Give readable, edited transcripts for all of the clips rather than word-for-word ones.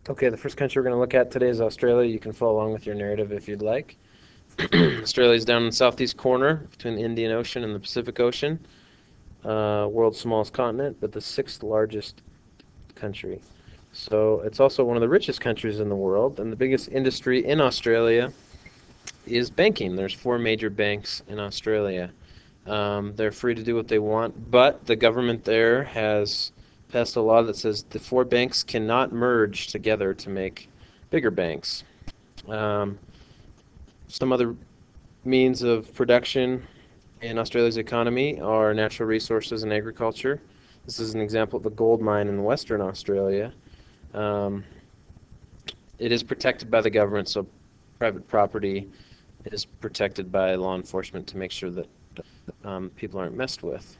Okay, the first country we're going to look at today is Australia. You can follow along with your narrative if you'd like. Australia is down in the southeast corner between the Indian Ocean and the Pacific Ocean. World's smallest continent, but the sixth largest country. So it's also one of the richest countries in the world, and the biggest industry in Australia is banking. There's four major banks in Australia. They're free to do what they want, but the government there has passed a law that says the four banks cannot merge together to make bigger banks. Um, some other means of production in Australia's economy are natural resources and agriculture. This is an example of a gold mine in Western Australia. Um, it is protected by the government, so private property is protected by law enforcement to make sure that people aren't messed with.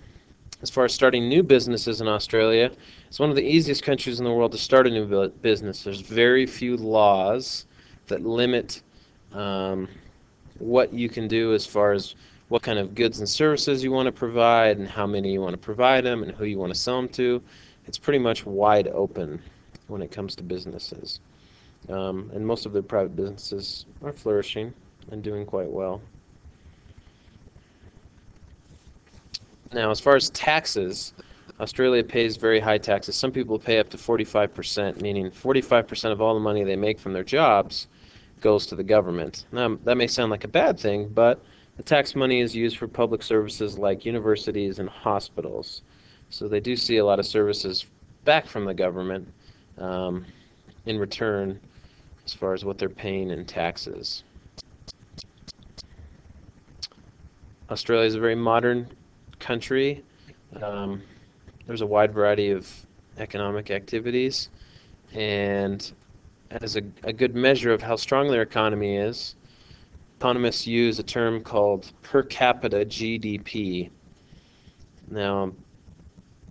As far as starting new businesses in Australia, it's one of the easiest countries in the world to start a new business. There's very few laws that limit um, what you can do as far as what kind of goods and services you want to provide and how many you want to provide them and who you want to sell them to. It's pretty much wide open when it comes to businesses. And most of the private businesses are flourishing and doing quite well. Now, as far as taxes, Australia pays very high taxes. Some people pay up to 45%, meaning 45% of all the money they make from their jobs goes to the government. Now, that may sound like a bad thing, but the tax money is used for public services like universities and hospitals. So they do see a lot of services back from the government um, in return as far as what they're paying in taxes. Australia is a very modern country. Um, there's a wide variety of economic activities, and as a good measure of how strong their economy is, economists use a term called per capita GDP. Now,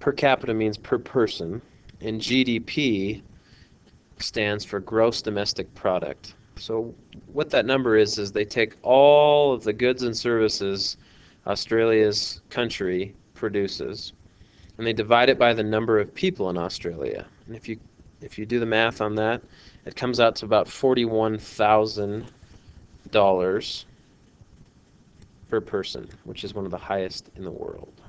per capita means per person, and GDP stands for gross domestic product. So what that number is they take all of the goods and services Australia's country produces, and they divide it by the number of people in Australia. And if you do the math on that, it comes out to about $41,000 per person, which is one of the highest in the world.